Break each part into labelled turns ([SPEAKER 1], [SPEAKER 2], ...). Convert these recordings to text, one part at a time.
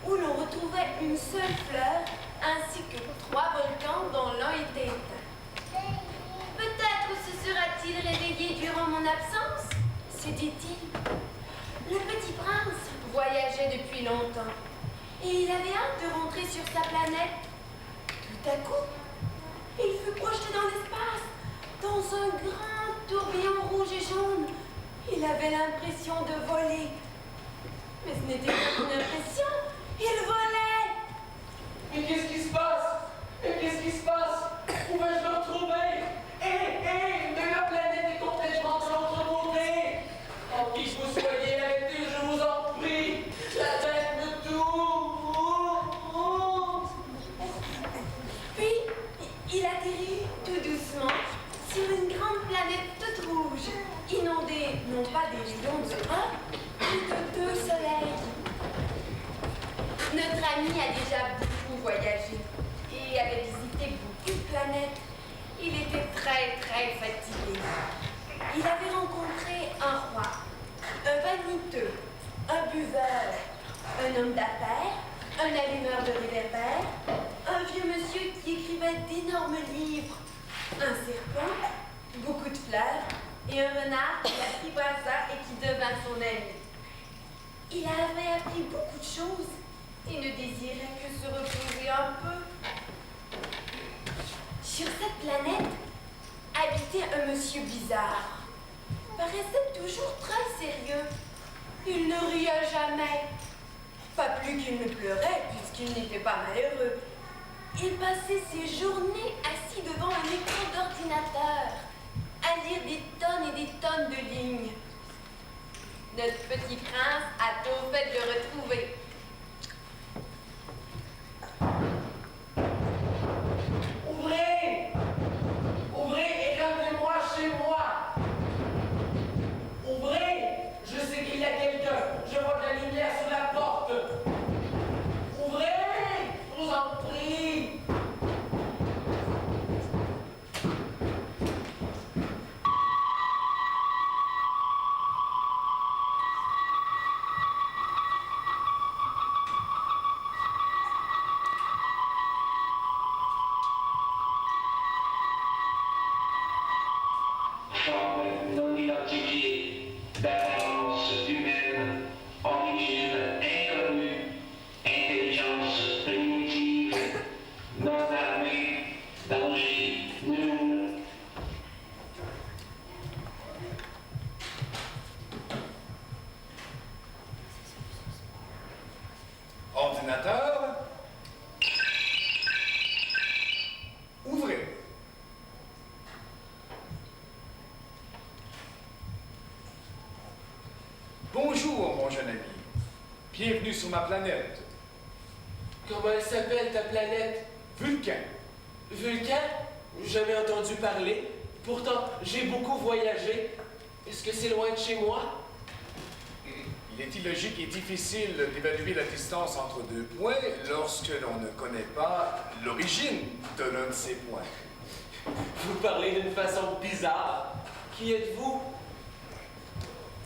[SPEAKER 1] où l'on retrouvait une seule fleur ainsi que 3 volcans dont l'un était éteint. Peut-être se sera-t-il réveillé durant mon absence, se dit-il. Le petit prince voyageait depuis longtemps et il avait hâte de rentrer sur sa planète. Tout à coup, il fut projeté dans l'espace, dans un grand tourbillon rouge et jaune. Il avait l'impression de voler. Mais ce n'était pas une impression, il volait.
[SPEAKER 2] Mais qu'est-ce qui se passe? Qu'est-ce qui se passe? Où vais-je me retrouver? Mais ma planète est complètement de l'autre côté. En qui que vous soyez, arrêtez, je vous en prie. La tête me tourne.
[SPEAKER 1] Puis, il atterrit tout doucement sur une grande planète toute rouge, inondée non pas des rayons de un, mais de 2 soleils. Notre ami a déjà beaucoup voyagé et avait visité beaucoup de planètes. Il était très fatigué. Il avait rencontré un roi, un vaniteux, un buveur, un homme d'affaires, un allumeur de réverbères, un vieux monsieur qui écrivait d'énormes livres, un serpent, beaucoup de fleurs et un renard qui l'apprivoisa et qui devint son ami. Il avait appris beaucoup de choses et ne désirait que se reposer un peu. Sur cette planète habitait un monsieur bizarre. Paraissait toujours très sérieux. Il ne riait jamais. Pas plus qu'il ne pleurait, puisqu'il n'était pas malheureux. Il passait ses journées assis devant un écran d'ordinateur, à lire des tonnes et des tonnes de lignes. Notre petit prince a tôt fait de le retrouver.
[SPEAKER 2] Ouvrez! Ouvrez et ramenez-moi chez moi! Ouvrez! Je sais qu'il y a quelqu'un. Je vois de la lumière sur la porte. Ouvrez! Je vous en prie!
[SPEAKER 3] Forme non identifiée, d'apparence humaine, origine inconnue, intelligence primitive, non armée, danger nul.
[SPEAKER 4] Ordinateur, ouvrez. Bonjour, mon jeune ami. Bienvenue sur ma planète.
[SPEAKER 2] Comment elle s'appelle ta planète?
[SPEAKER 4] Vulcain.
[SPEAKER 2] Vulcain? Jamais entendu parler. Pourtant, j'ai beaucoup voyagé. Est-ce que c'est loin de chez moi?
[SPEAKER 4] Il est illogique et difficile d'évaluer la distance entre 2 points lorsque l'on ne connaît pas l'origine de l'un de ces points.
[SPEAKER 2] Vous parlez d'une façon bizarre. Qui êtes-vous?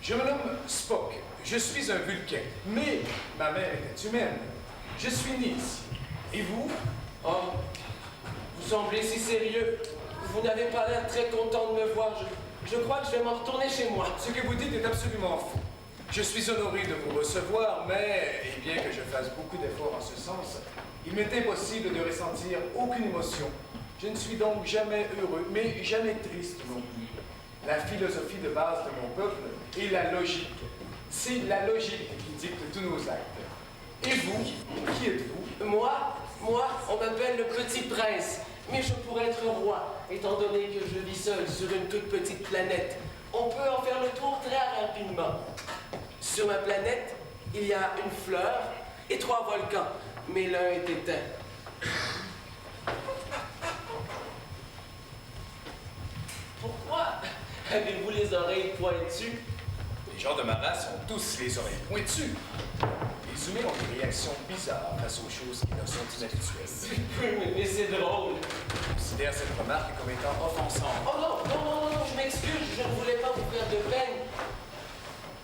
[SPEAKER 4] Je me nomme Spock. Je suis un Vulcain, mais ma mère était humaine. Je suis né ici. Et vous?
[SPEAKER 2] Oh, vous semblez si sérieux. Vous n'avez pas l'air très content de me voir. Je crois que je vais m'en retourner chez moi.
[SPEAKER 4] Ce que vous dites est absolument faux. Je suis honoré de vous recevoir, mais, et bien que je fasse beaucoup d'efforts en ce sens, il m'est impossible de ressentir aucune émotion. Je ne suis donc jamais heureux, mais jamais triste non plus. La philosophie de base de mon peuple est la logique. C'est la logique qui dicte tous nos actes. Et vous, qui êtes-vous?
[SPEAKER 2] Moi, on m'appelle le Petit Prince. Mais je pourrais être roi, étant donné que je vis seul sur une toute petite planète. On peut en faire le tour très rapidement. Sur ma planète, il y a une fleur et 3 volcans, mais l'un est éteint. Pourquoi avez-vous les oreilles pointues?
[SPEAKER 4] Les gens de ma race ont tous les oreilles pointues. Les humains ont des réactions bizarres face aux choses qui leur sont inhabituelles.
[SPEAKER 2] Mais c'est drôle.
[SPEAKER 4] Je considère cette remarque comme étant offensante.
[SPEAKER 2] Oh non, je m'excuse, je ne voulais pas vous faire de peine.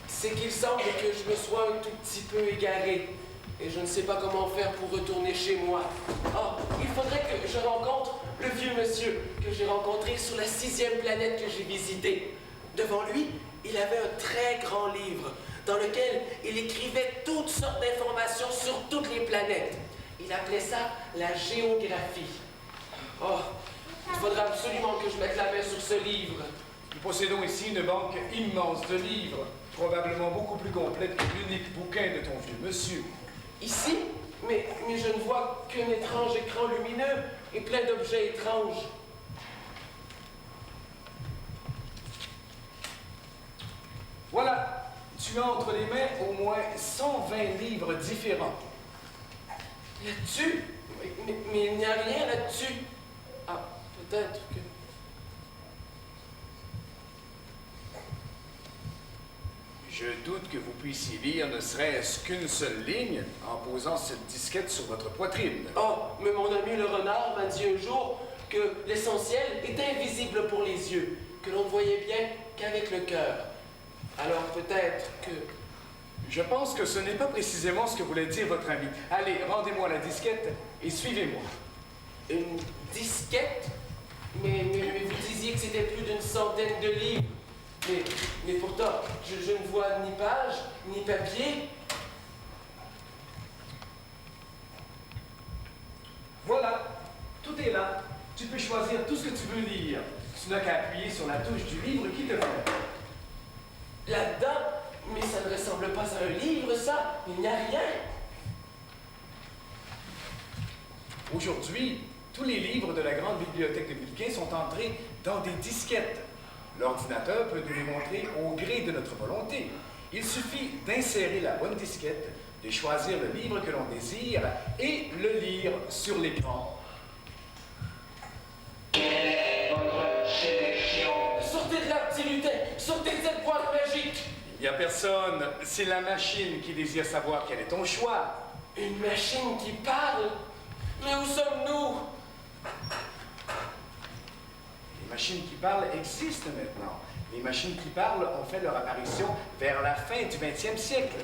[SPEAKER 2] C'est qu'il semble que je me sois un tout petit peu égaré. et je ne sais pas comment faire pour retourner chez moi. Oh, il faudrait que je rencontre le vieux monsieur que j'ai rencontré sur la 6e planète que j'ai visitée. Devant lui, il avait un très grand livre dans lequel il écrivait toutes sortes d'informations sur toutes les planètes. Il appelait ça la géographie. Oh, il faudra absolument que je mette la main sur ce livre.
[SPEAKER 4] Nous possédons ici une banque immense de livres, probablement beaucoup plus complète que l'unique bouquin de ton vieux monsieur.
[SPEAKER 2] Ici? Mais je ne vois qu'un étrange écran lumineux et plein d'objets étranges.
[SPEAKER 4] Voilà, tu as entre les mains au moins 120 livres différents.
[SPEAKER 2] Là-dessus? Mais il n'y a rien là-dessus. Ah, peut-être que...
[SPEAKER 4] Je doute que vous puissiez lire ne serait-ce qu'une seule ligne en posant cette disquette sur votre poitrine.
[SPEAKER 2] Oh, mais mon ami le renard m'a dit un jour que l'essentiel est invisible pour les yeux, que l'on ne voyait bien qu'avec le cœur. Alors peut-être que...
[SPEAKER 4] Je pense que ce n'est pas précisément ce que voulait dire votre ami. Allez, rendez-moi la disquette et suivez-moi.
[SPEAKER 2] Une disquette? Mais vous disiez que c'était plus d'une centaine de livres. Mais pourtant, je ne vois ni page, ni papier.
[SPEAKER 4] Voilà, tout est là. Tu peux choisir tout ce que tu veux lire. Tu n'as qu'à appuyer sur la touche du livre qui te plaît.
[SPEAKER 2] Là-dedans? Mais ça ne ressemble pas à un livre, ça. Il n'y a rien.
[SPEAKER 4] Aujourd'hui, tous les livres de la grande bibliothèque de Milquin sont entrés dans des disquettes. L'ordinateur peut nous les montrer au gré de notre volonté. Il suffit d'insérer la bonne disquette, de choisir le livre que l'on désire et le lire sur l'écran.
[SPEAKER 3] Quelle est votre sélection?
[SPEAKER 2] Sortez de là, petit lutin! Sortez de cette boîte magique!
[SPEAKER 4] Il n'y a personne, c'est la machine qui désire savoir quel est ton choix.
[SPEAKER 2] Une machine qui parle? Mais où sommes-nous?
[SPEAKER 4] Les machines qui parlent existent maintenant. Les machines qui parlent ont fait leur apparition vers la fin du 20e siècle.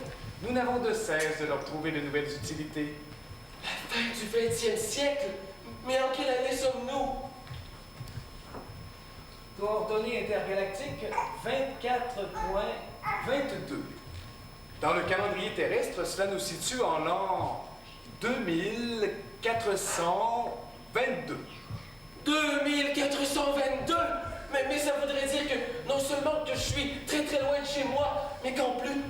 [SPEAKER 4] Nous n'avons de cesse de leur trouver de nouvelles utilités.
[SPEAKER 2] La fin du 20e siècle? Mais en quelle année sommes-nous?
[SPEAKER 4] Coordonnées intergalactiques 24.22. Dans le calendrier terrestre, cela nous situe en l'an 2422.
[SPEAKER 2] 2422? Mais ça voudrait dire que non seulement que je suis très très loin de chez moi, mais qu'en plus,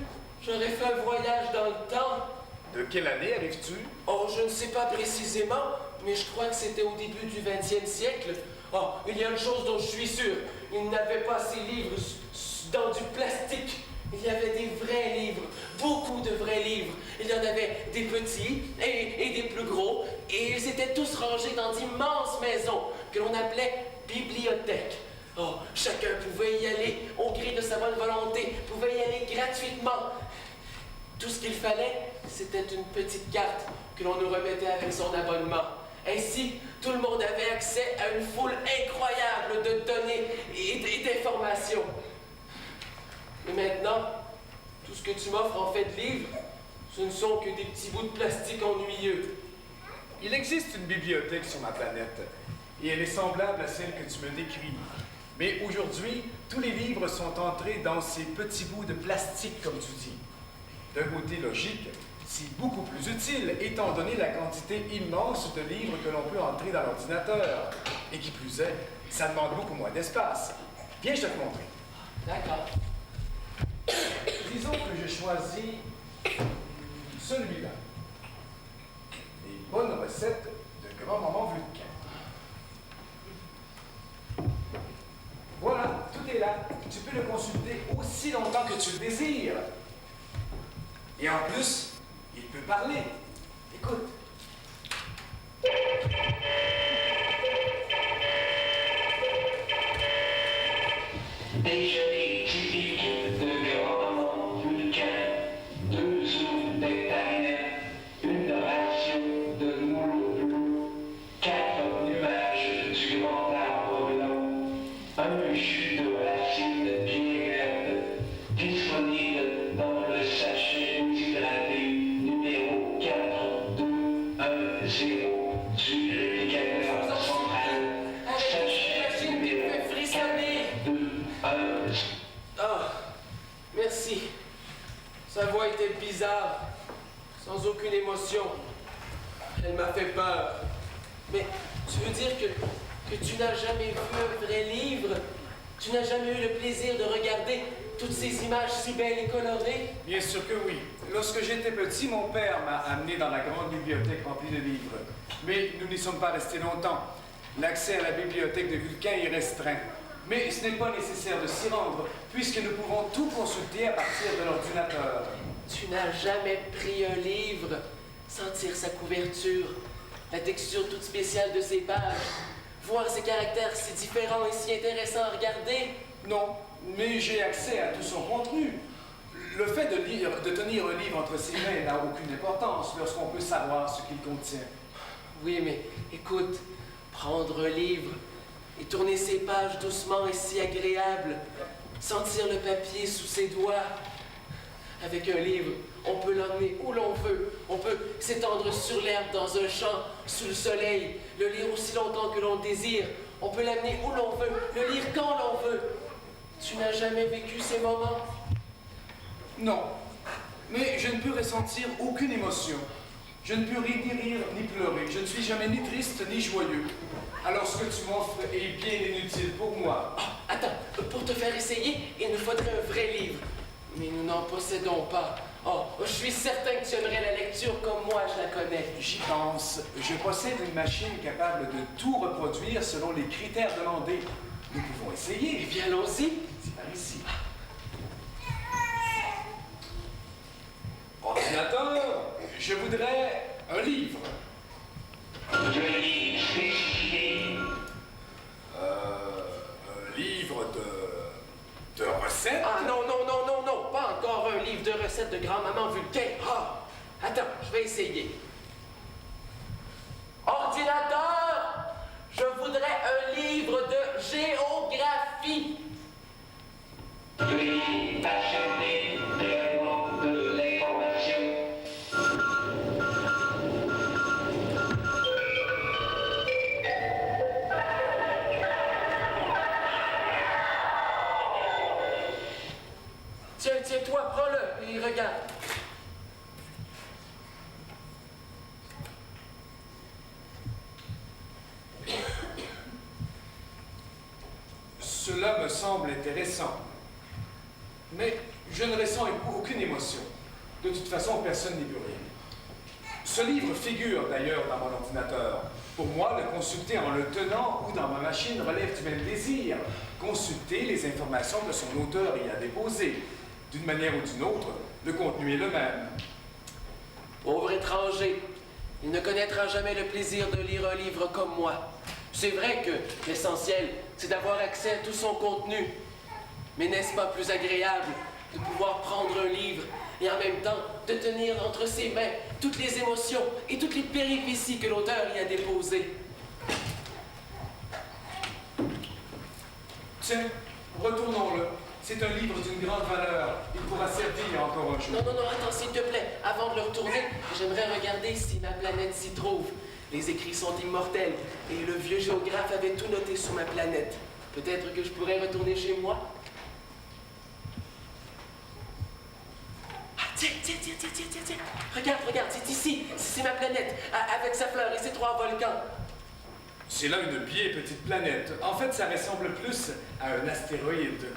[SPEAKER 2] j'aurais fait un voyage dans le temps.
[SPEAKER 4] De quelle année arrives-tu?
[SPEAKER 2] Oh, je ne sais pas précisément, mais je crois que c'était au début du 20e siècle. Oh, il y a une chose dont je suis sûr. Il n'avait pas ces livres dans du plastique. Il y avait des vrais livres, beaucoup de vrais livres. Il y en avait des petits et des plus gros, et ils étaient tous rangés dans d'immenses maisons que l'on appelait bibliothèques. Oh, chacun pouvait y aller au gré de sa bonne volonté, pouvait y aller gratuitement. Tout ce qu'il fallait, c'était une petite carte que l'on nous remettait avec son abonnement. Ainsi, tout le monde avait accès à une foule incroyable de données et d'informations. Mais maintenant, tout ce que tu m'offres en fait de livres, ce ne sont que des petits bouts de plastique ennuyeux.
[SPEAKER 4] Il existe une bibliothèque sur ma planète, et elle est semblable à celle que tu me décris. Mais aujourd'hui, tous les livres sont entrés dans ces petits bouts de plastique, comme tu dis. D'un côté logique, c'est beaucoup plus utile, étant donné la quantité immense de livres que l'on peut entrer dans l'ordinateur. Et qui plus est, ça demande beaucoup moins d'espace. Viens, je te le montrer.
[SPEAKER 2] D'accord.
[SPEAKER 4] Disons que je choisis celui-là. Les bonnes recettes de grand-maman Vulcain. Voilà, tout est là. Tu peux le consulter aussi longtemps que tu le désires. Et en plus, il peut parler. Écoute.
[SPEAKER 3] Déjeuner typique de grand-maman Vulcain. 2 soupes nectarines, une ration de moule bleu, 4 nuages du grand arbre blanc, un jus de racine bien verte, disponible dans le sachet déshydraté numéro 4. zéro sur l'équateur central.
[SPEAKER 2] Avec une machine qui me fait frissonner.
[SPEAKER 3] 2, 1.
[SPEAKER 2] Ah, merci. Sa voix était bizarre, sans aucune émotion. Elle m'a fait peur. Mais tu veux dire que tu n'as jamais vu un vrai livre? Tu n'as jamais eu le plaisir de regarder toutes ces images si belles et colorées?
[SPEAKER 4] Bien sûr que oui. Lorsque j'étais petit, mon père m'a amené dans la grande bibliothèque remplie de livres. Mais nous n'y sommes pas restés longtemps. L'accès à la bibliothèque de Vulcain est restreint. Mais ce n'est pas nécessaire de s'y rendre, puisque nous pouvons tout consulter à partir de l'ordinateur.
[SPEAKER 2] Tu n'as jamais pris un livre, sentir sa couverture, la texture toute spéciale de ses pages, voir ses caractères si différents et si intéressants à regarder?
[SPEAKER 4] Non, mais j'ai accès à tout son contenu. Le fait de tenir un livre entre ses mains n'a aucune importance lorsqu'on peut savoir ce qu'il contient.
[SPEAKER 2] Oui, mais écoute, prendre un livre et tourner ses pages doucement est si agréable. Sentir le papier sous ses doigts. Avec un livre, on peut l'emmener où l'on veut. On peut s'étendre sur l'herbe dans un champ, sous le soleil, le lire aussi longtemps que l'on désire. On peut l'amener où l'on veut, le lire quand l'on veut. Tu n'as jamais vécu ces moments?
[SPEAKER 4] Non, mais je ne peux ressentir aucune émotion. Je ne peux ni rire ni pleurer. Je ne suis jamais ni triste ni joyeux. Alors ce que tu m'offres est bien inutile pour moi.
[SPEAKER 2] Ah, attends, pour te faire essayer, il nous faudrait un vrai livre. Mais nous n'en possédons pas. Oh, je suis certain que tu aimerais la lecture comme moi, je la connais.
[SPEAKER 4] J'y pense. Je possède une machine capable de tout reproduire selon les critères demandés. Nous pouvons essayer.
[SPEAKER 2] Eh bien, allons-y.
[SPEAKER 4] C'est par ici. Ordinateur, je voudrais un livre.
[SPEAKER 3] Veuillez spécifier.
[SPEAKER 4] Un livre de recettes?
[SPEAKER 2] Ah non, non, non, non, non, pas encore un livre de recettes de grand-maman Vulcain. Ah, attends, je vais essayer. Ordinateur, je voudrais un livre de géographie.
[SPEAKER 3] Veuillez patienter traitement de l'information.
[SPEAKER 2] Tiens-toi, prends-le et regarde.
[SPEAKER 4] Cela me semble intéressant. Mais je ne ressens aucune émotion. De toute façon, personne n'y peut rien. Ce livre figure d'ailleurs dans mon ordinateur. Pour moi, le consulter en le tenant ou dans ma machine relève du même désir. Consulter les informations que son auteur y a déposées. D'une manière ou d'une autre, le contenu est le même.
[SPEAKER 2] Pauvre étranger, il ne connaîtra jamais le plaisir de lire un livre comme moi. C'est vrai que l'essentiel, c'est d'avoir accès à tout son contenu. Mais n'est-ce pas plus agréable de pouvoir prendre un livre et en même temps de tenir entre ses mains toutes les émotions et toutes les péripéties que l'auteur y a déposées?
[SPEAKER 4] Tiens, retournons-le. C'est un livre d'une grande valeur. Il pourra servir encore un jour.
[SPEAKER 2] Non, non, non, attends, s'il te plaît. Avant de le retourner, j'aimerais regarder si ma planète s'y trouve. Les écrits sont immortels et le vieux géographe avait tout noté sur ma planète. Peut-être que je pourrais retourner chez moi. Ah, tiens. Regarde, c'est ici. C'est ma planète, avec sa fleur et ses 3 volcans.
[SPEAKER 4] C'est là une bien petite planète. En fait, ça ressemble plus à un astéroïde.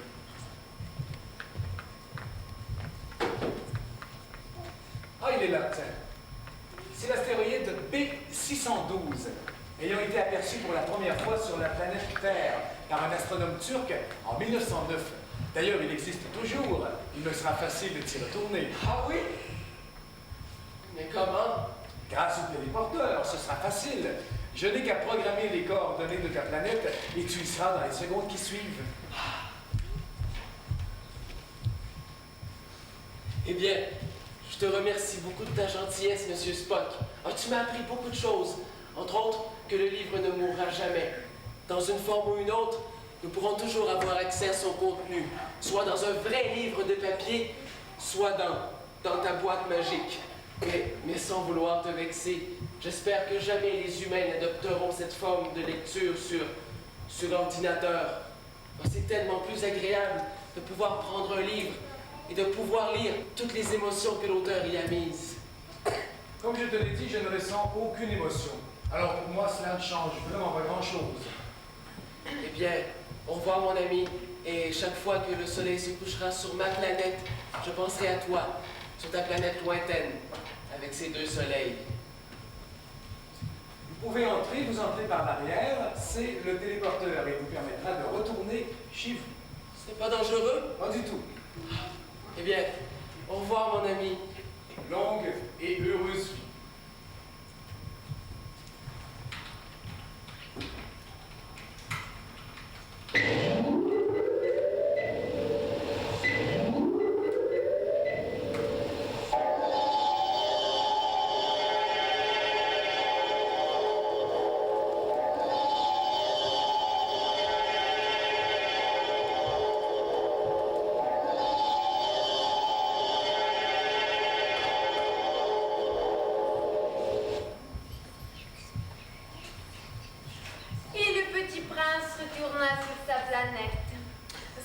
[SPEAKER 4] Ah, il est là, tiens. C'est l'astéroïde B612, ayant été aperçu pour la première fois sur la planète Terre par un astronome turc en 1909. D'ailleurs, il existe toujours. Il me sera facile de s'y retourner.
[SPEAKER 2] Ah oui? Mais comment?
[SPEAKER 4] Grâce au téléporteur, ce sera facile. Je n'ai qu'à programmer les coordonnées de ta planète et tu y seras dans les secondes qui suivent.
[SPEAKER 2] Eh bien, je te remercie beaucoup de ta gentillesse, Monsieur Spock. Ah, tu m'as appris beaucoup de choses. Entre autres, que le livre ne mourra jamais. Dans une forme ou une autre, nous pourrons toujours avoir accès à son contenu, soit dans un vrai livre de papier, soit dans ta boîte magique. Mais sans vouloir te vexer, j'espère que jamais les humains n'adopteront cette forme de lecture sur l'ordinateur. C'est tellement plus agréable de pouvoir prendre un livre et de pouvoir lire toutes les émotions que l'auteur y a mises.
[SPEAKER 4] Comme je te l'ai dit, je ne ressens aucune émotion. Alors pour moi, cela ne change vraiment pas grand-chose.
[SPEAKER 2] Eh bien, au revoir mon ami, et chaque fois que le soleil se couchera sur ma planète, je penserai à toi, sur ta planète lointaine, avec ses deux soleils.
[SPEAKER 4] Vous pouvez entrer, vous entrez par l'arrière, c'est le téléporteur et vous permettra de retourner chez vous.
[SPEAKER 2] C'est pas dangereux?
[SPEAKER 4] Pas du tout.
[SPEAKER 2] Eh bien, au revoir mon ami.
[SPEAKER 4] Longue et heureuse vie.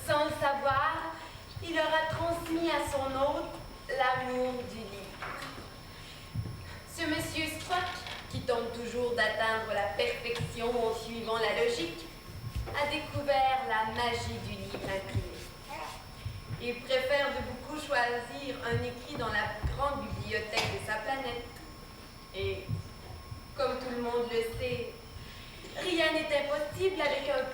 [SPEAKER 1] Sans le savoir, il aura transmis à son hôte l'amour du livre. Ce monsieur Spock, qui tente toujours d'atteindre la perfection en suivant la logique, a découvert la magie du livre imprimé. Il préfère de beaucoup choisir un écrit dans la plus grande bibliothèque de sa planète. Et, comme tout le monde le sait, rien n'est impossible avec un